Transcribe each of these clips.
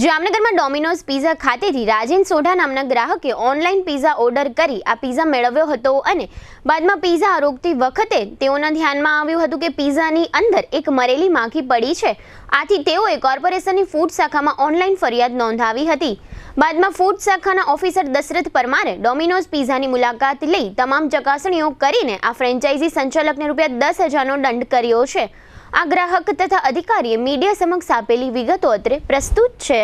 જામનગરમાં Domino's pizza ખાતેથી રાજેન સોઢા નામના ગ્રાહકે ઓનલાઈન પિઝા ઓર્ડર કરી આ પિઝા મેળવ્યો હતો અને બાદમાં પિઝા આરોગતી વખતે તેઓના ધ્યાનમાં આવ્યું હતું કે પિઝાની અંદર એક મરેલી માખી પડી છે। આથી તેઓએ કોર્પોરેશનની ફૂડ શાખામાં ઓનલાઈન ફરિયાદ નોંધાવી હતી। બાદમાં ફૂડ શાખાના ઓફિસર દશરથ પરમારે ડોમિનોઝ પિઝાની મુલાકાત લઈ તમામ ચકાસણીઓ કરીને આ ફ્રેન્ચાઇઝી સંચાલકને ₹10,000નો દંડ કર્યો છે। આ ગ્રાહક તથા અધિકારીએ મીડિયા સમક્ષ આપેલી વિગતો અત્રે પ્રસ્તુત છે।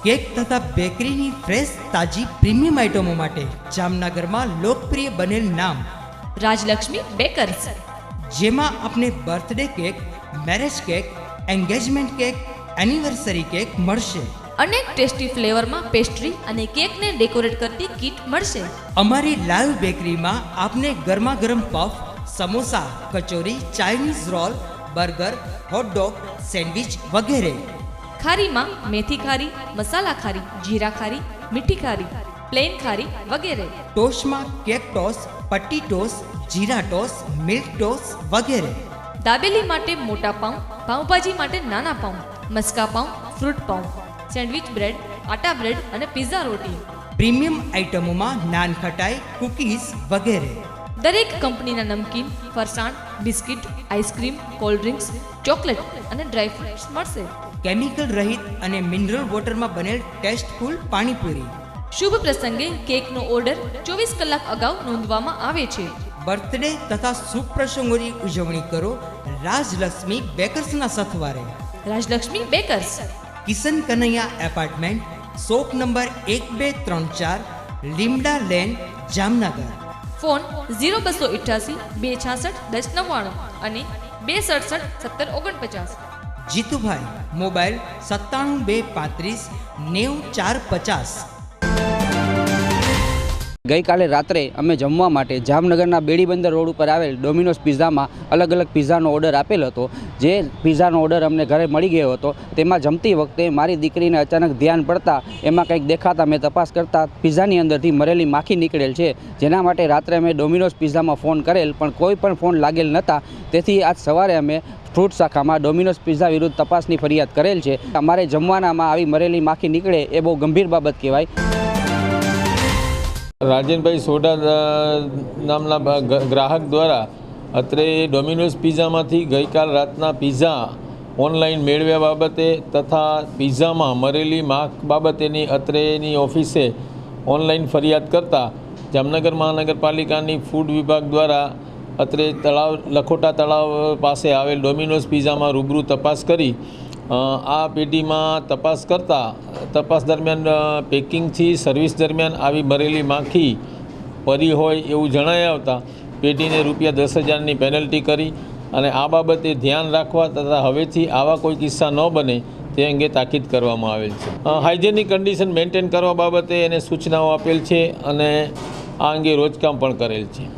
કેક તથા બેકરીની ફ્રેશ તાજી પ્રીમિયમ આઇટમો માટે જામનગરમાં લોકપ્રિય બનેલ નામ રાજલક્ષ્મી બેકર્સ, જેમાં આપને birthday cake, marriage cake, engagement cake, anniversary cake મળશે। અનેક ટેસ્ટી ફ્લેવરમાં પેસ્ટ્રી અને કેકને ડેકોરેટ કરતી કીટ મળશે। અમારી લાઈવ બેકરીમાં આપને ગરમા ગરમ puff, samosa, kachori, Chinese roll, burger, hot dog, sandwich વગેરે। ખારીમાં મેથી ખારી, મસાલા ખારી, જીરા ખારી, મીઠી ખારી, પ્લેન ખારી વગેરે। ટોસ્ટમાં કેક ટોસ, પટ્ટી ટોસ, જીરા ટોસ, મિલ્ક ટોસ વગેરે। દાબેલી માટે મોટા પાઉં, પાઉંભાજી માટે નાના પાઉં, મસ્કા પાઉં, ફ્રૂટ પાઉં, સેન્ડવિચ બ્રેડ, આટા બ્રેડ અને પિઝા રોટી। પ્રીમિયમ આઇટમોમાં નાન ખટાઈ, કૂકીઝ વગેરે। દરેક કંપનીના નમકીન, ફરસાણ, biscuit, ice cream, cold drinks, chocolate અને ડ્રાયફ્રૂટ્સ મળશે। કેમિકલ રહિત અને મિનરલ વોટરમાં બનેલ ટેસ્ટફુલ પાણીપુરી। શુભ પ્રસંગે કેકનો ઓર્ડર 24 કલાક અગાઉ નોંધવામાં આવે છે। બર્થડે તથા શુભ પ્રસંગોની ઉજવણી કરો રાજલક્ષ્મી બેકર્સના સથવારે। Rajlakshmi bakers, Kishan Kanaiya apartment, shop number 1234, Limda lane, Jamnagar. Phone 0288 266 1099 અને 267 1749। જીતુભાઈ, મોબાઈલ 97 235 90 450। ગઈકાલે રાત્રે અમે જમવા માટે જામનગરના બેડીબંદર રોડ ઉપર આવેલ ડોમિનોઝ પિઝામાં અલગ અલગ પિઝાનો ઓર્ડર આપેલ હતો। જે પિઝાનો ઓર્ડર અમને ઘરે મળી ગયો હતો, તેમાં જમતી વખતે મારી દીકરીને અચાનક ધ્યાન પડતા એમાં કંઈક દેખાતા મેં તપાસ કરતાં પિઝાની અંદરથી મરેલી માખી નીકળેલ છે। જેના માટે રાત્રે અમે ડોમિનોઝ પિઝામાં ફોન કરેલ પણ કોઈ પણ ફોન લાગેલ નહોતા। તેથી આજ સવારે અમે ફ્રૂટ શાખામાં ડોમિનોઝ પિઝા વિરુદ્ધ તપાસની ફરિયાદ કરેલ છે। અમારે જમવાનામાં આવી મરેલી માખી નીકળે એ બહુ ગંભીર બાબત કહેવાય। રાજેનભાઈ સોઢા નામના ગ્રાહક દ્વારા અત્રે ડોમિનોઝ પિઝામાંથી ગઈકાલ રાતના પિઝા ઓનલાઈન મેળવ્યા બાબતે તથા પિઝામાં મરેલી માખ બાબતેની અત્રેની ઓફિસે ઓનલાઈન ફરિયાદ કરતા જામનગર મહાનગરપાલિકાની ફૂડ વિભાગ દ્વારા અત્રે લખોટા તળાવ પાસે આવેલ ડોમિનોઝ પિઝામાં રૂબરૂ તપાસ કરી આ પેઢીમાં તપાસ કરતાં તપાસ દરમિયાન પેકિંગથી સર્વિસ દરમિયાન આવી મરેલી માખી પડી હોય એવું જણાઈ આવતા પેઢીને ₹10,000ની પેનલ્ટી કરી અને આ બાબતે ધ્યાન રાખવા તથા હવેથી આવા કોઈ કિસ્સા ન બને તે અંગે તાકીદ કરવામાં આવેલ છે। હાઇજેનિક કન્ડિશન મેન્ટેન કરવા બાબતે એને સૂચનાઓ આપેલ છે અને આ અંગે રોજકામ પણ કરેલ છે।